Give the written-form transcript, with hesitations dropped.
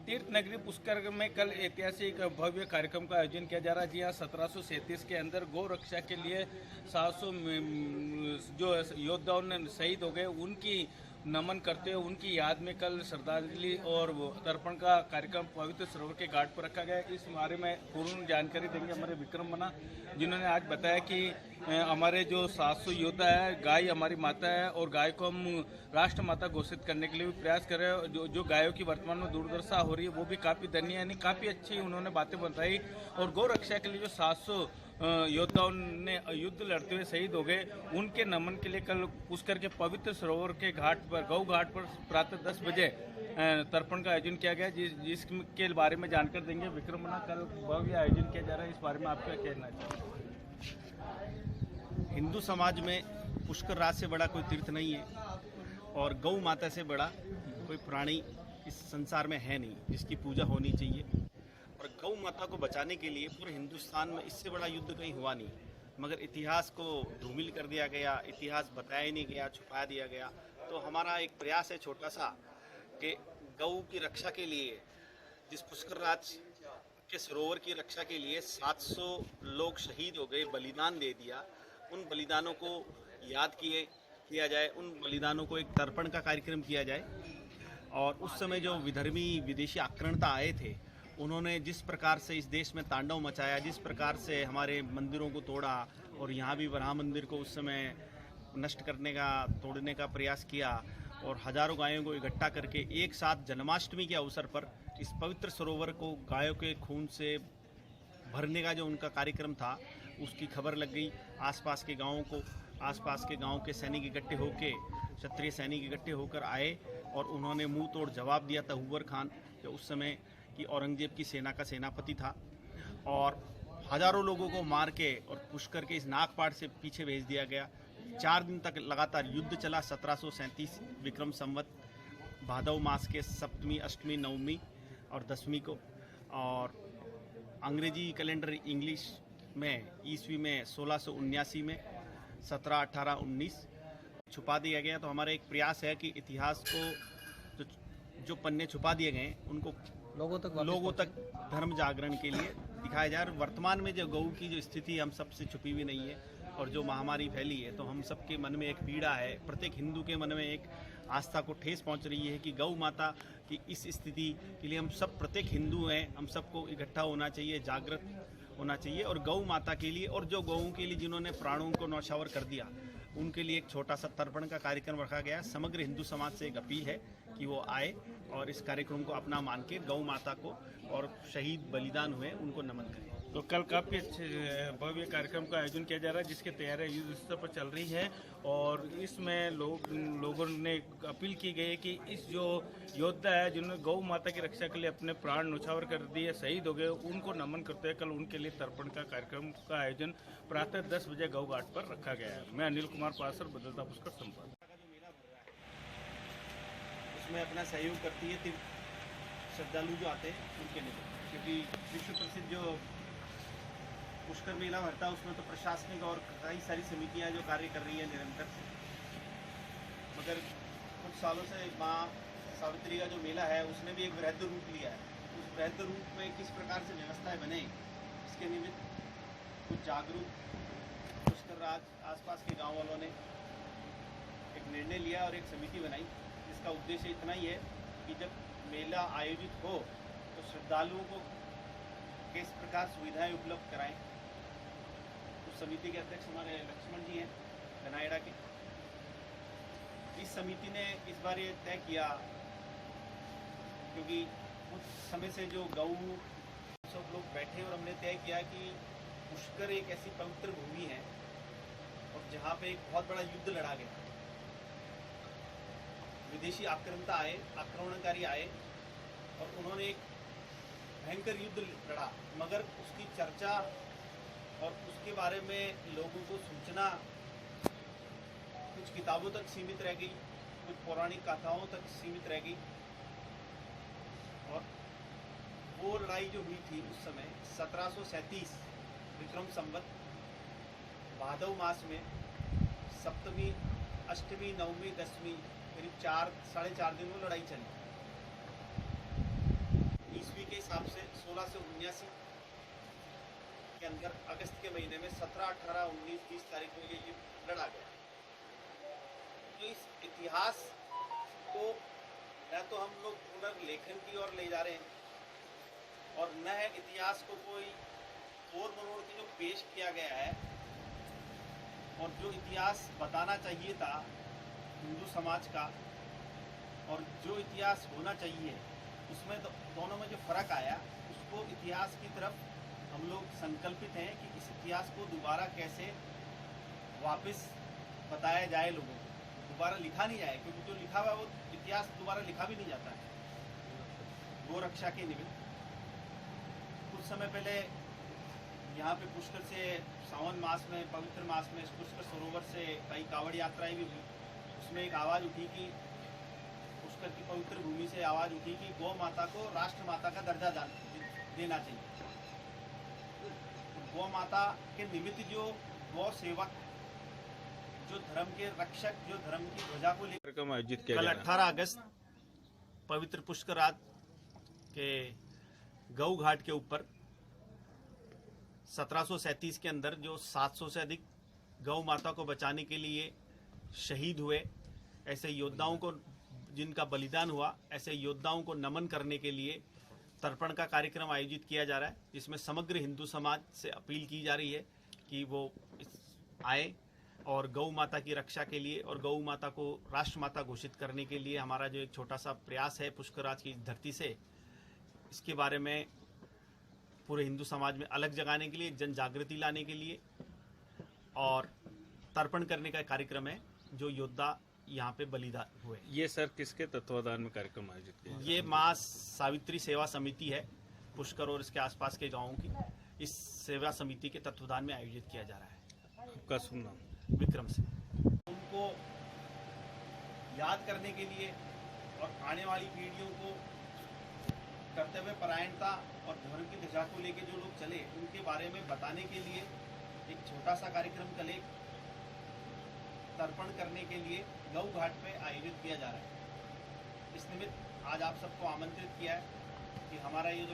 तीर्थ नगरी पुष्कर में कल ऐतिहासिक भव्य कार्यक्रम का आयोजन किया जा रहा है। जी हाँ, 1737 के अंदर गौ रक्षा के लिए 700 जो योद्धाओं ने शहीद हो गए, उनकी नमन करते हुए उनकी याद में कल श्रद्धांजलि और तर्पण का कार्यक्रम पवित्र सरोवर के घाट पर रखा गया। इस बारे में पूर्ण जानकारी देंगे हमारे विक्रम मना, जिन्होंने आज बताया कि हमारे जो 700 योद्धा है, गाय हमारी माता है और गाय को हम राष्ट्र माता घोषित करने के लिए भी प्रयास कर रहे हैं। जो गायों की वर्तमान में दुर्दशा हो रही है वो भी काफ़ी दयनीय, यानी काफ़ी अच्छी उन्होंने बातें बताई। और गौ रक्षा के लिए जो 700 योद्धाओं ने युद्ध लड़ते हुए शहीद हो गए, उनके नमन के लिए कल पुष्कर के पवित्र सरोवर के घाट पर, गौ घाट पर प्रातः 10 बजे तर्पण का आयोजन किया गया, जिसके बारे में जानकारी देंगे विक्रम मना। कल भव्य आयोजन किया जा रहा है, इस बारे में आपका कहना चाहिए? हिंदू समाज में पुष्कर राज से बड़ा कोई तीर्थ नहीं है और गौ माता से बड़ा कोई प्राणी इस संसार में है नहीं जिसकी पूजा होनी चाहिए। और गौ माता को बचाने के लिए पूरे हिंदुस्तान में इससे बड़ा युद्ध कहीं हुआ नहीं, मगर इतिहास को धूमिल कर दिया गया, इतिहास बताया नहीं गया, छुपा दिया गया। तो हमारा एक प्रयास है छोटा सा कि गौ की रक्षा के लिए, जिस पुष्कर राज के सरोवर की रक्षा के लिए 700 लोग शहीद हो गए, बलिदान दे दिया, उन बलिदानों को याद किया जाए, उन बलिदानों को एक तर्पण का कार्यक्रम किया जाए। और उस समय जो विधर्मी विदेशी आक्रांता आए थे, उन्होंने जिस प्रकार से इस देश में तांडव मचाया, जिस प्रकार से हमारे मंदिरों को तोड़ा और यहाँ भी वराह मंदिर को उस समय नष्ट करने का, तोड़ने का प्रयास किया और हजारों गायों को इकट्ठा करके एक साथ जन्माष्टमी के अवसर पर इस पवित्र सरोवर को गायों के खून से भरने का जो उनका कार्यक्रम था, उसकी खबर लग गई आसपास के गांवों को। आसपास के गांव के सैनिक इकट्ठे होकर, क्षत्रिय सैनिक इकट्ठे होकर आए और उन्होंने मुंह तोड़ जवाब दिया था हुबर खान, जो उस समय की औरंगजेब की सेना का सेनापति था, और हजारों लोगों को मार के और पुष्कर के इस नागपाट से पीछे भेज दिया गया। 4 दिन तक लगातार युद्ध चला। 1737 विक्रम संवत भादव मास के सप्तमी, अष्टमी, नवमी और 10वीं को, और अंग्रेजी कैलेंडर इंग्लिश में ईस्वी में 1679 में 17, 18, 19 छुपा दिया गया। तो हमारा एक प्रयास है कि इतिहास को जो पन्ने छुपा दिए गए उनको लोगों तक धर्म जागरण के लिए दिखाया जाए। और वर्तमान में जो गौ की जो स्थिति हम सबसे छुपी हुई नहीं है और जो महामारी फैली है, तो हम सबके मन में एक पीड़ा है, प्रत्येक हिंदू के मन में एक आस्था को ठेस पहुंच रही है कि गौ माता की इस स्थिति के लिए हम सब, प्रत्येक हिंदू हैं, हम सबको इकट्ठा होना चाहिए, जागृत होना चाहिए। और गौ माता के लिए और जो गौओं के लिए जिन्होंने प्राणों को नौछावर कर दिया, उनके लिए एक छोटा सा तर्पण का कार्यक्रम रखा गया। समग्र हिंदू समाज से एक अपील है कि वो आए और इस कार्यक्रम को अपना मान के गौ माता को और शहीद बलिदान हुए उनको नमन करें। तो कल काफ़ी अच्छे भव्य कार्यक्रम का आयोजन किया जा रहा है, जिसकी तैयारियां युद्ध स्तर पर चल रही है। और इसमें लोगों ने अपील की गई है कि इस जो योद्धा है जिन्होंने गौ माता की रक्षा के लिए अपने प्राण न्यौछावर कर दिए, शहीद हो गए, उनको नमन करते हुए कल उनके लिए तर्पण का कार्यक्रम का आयोजन प्रातः 10 बजे गौ घाट पर रखा गया है। मैं अनिल कुमार पासर, बदलता पुष्कर संपादक। उसमें अपना सहयोग करती है श्रद्धालु जो आते हैं उनके लिए, क्योंकि विश्व प्रसिद्ध जो पुष्कर मेला भरता है उसमें तो प्रशासनिक और कई सारी समितियां जो कार्य कर रही है निरंतर से। मगर कुछ सालों से माँ सावित्री का जो मेला है उसने भी एक वृहद रूप लिया है। उस वृहद रूप में किस प्रकार से व्यवस्थाएं बने, इसके निमित्त कुछ जागरूक पुष्कर राज आसपास के गाँव वालों ने एक निर्णय लिया और एक समिति बनाई, जिसका उद्देश्य इतना ही है कि जब मेला आयोजित हो तो श्रद्धालुओं को किस प्रकार सुविधाएं उपलब्ध कराएं। उस समिति के अध्यक्ष हमारे लक्ष्मण जी हैं गनाएड़ा के। इस समिति ने इस बार ये तय किया, क्योंकि कुछ समय से जो गौ सब लोग बैठे और हमने तय किया कि पुष्कर एक ऐसी पवित्र भूमि है और जहाँ पे एक बहुत बड़ा युद्ध लड़ा गया। विदेशी आक्रमणकारी आए और उन्होंने एक भयंकर युद्ध लड़ा, मगर उसकी चर्चा और उसके बारे में लोगों को सूचना कुछ किताबों तक सीमित रह गई, कुछ पौराणिक कथाओं तक सीमित रह गई। और वो लड़ाई जो हुई थी उस समय 1737 विक्रम संवत भादव मास में सप्तमी, अष्टमी, नवमी, 10वीं करीब 4 साढ़े 4 दिन वो लड़ाई चली। के हिसाब से 16 से 79 के अंदर अगस्त के महीने में 17, 18, 19, 20 तारीख को ये युद्ध लड़ा गया। तो इस इतिहास को न तो हम लोग पुनर्लेखन की ओर ले जा रहे हैं और न इतिहास को कोई तोड़ मरोड़ के जो पेश किया गया है और जो इतिहास बताना चाहिए था हिंदू समाज का और जो इतिहास होना चाहिए उसमें दोनों में जो फर्क आया उसको इतिहास की तरफ हम लोग संकल्पित हैं कि इस इतिहास को दोबारा कैसे वापस बताया जाए, लोगों को दोबारा लिखा नहीं जाए, क्योंकि जो लिखा हुआ वो इतिहास दोबारा लिखा भी नहीं जाता है। गौ रक्षा के निमित्त कुछ समय पहले यहाँ पे पुष्कर से सावन मास में, पवित्र मास में पुष्कर सरोवर से कई कावड़ यात्राएं भी हुई। उसमें एक आवाज़ उठी कि पुष्कर की पवित्र भूमि से आवाज़ उठी कि गौ माता को राष्ट्र माता का दर्जा देना चाहिए। गौ माता के निमित्त जो गौ सेवक, जो धर्म के रक्षक, जो धर्म की ध्वजा को लेकर कार्यक्रम आयोजित किया कल जा रहा है। 18 अगस्त पवित्र पुष्कर रात के गऊ घाट के ऊपर 1737 के अंदर जो 700 से अधिक गौ माता को बचाने के लिए शहीद हुए, ऐसे योद्धाओं को जिनका बलिदान हुआ, ऐसे योद्धाओं को नमन करने के लिए तर्पण का कार्यक्रम आयोजित किया जा रहा है, जिसमें समग्र हिंदू समाज से अपील की जा रही है कि वो आए और गौ माता की रक्षा के लिए और गौ माता को राष्ट्र माता घोषित करने के लिए हमारा जो एक छोटा सा प्रयास है पुष्कराज की धरती से, इसके बारे में पूरे हिंदू समाज में अलग जगाने के लिए, जन जागृति लाने के लिए और तर्पण करने का कार्यक्रम है जो योद्धा यहाँ पे बलिदान हुए। ये सर किसके तत्वाधान में कार्यक्रम आयोजित किया? ये माँ सावित्री सेवा समिति है पुष्कर और इसके आसपास के गांवों की, इस सेवा समिति के तत्वाधान में आयोजित किया जा रहा है। आपका शुभ नाम? विक्रम से उनको याद करने के लिए और आने वाली पीढ़ियों को कर्तव्य परायणता और धर्म की दिशा को लेकर जो लोग चले उनके बारे में बताने के लिए एक छोटा सा कार्यक्रम कल एक तर्पण करने के लिए गऊ घाट पे आयोजित किया जा रहा है। इस निमित्त आज आप सबको आमंत्रित किया है कि हमारा ये जो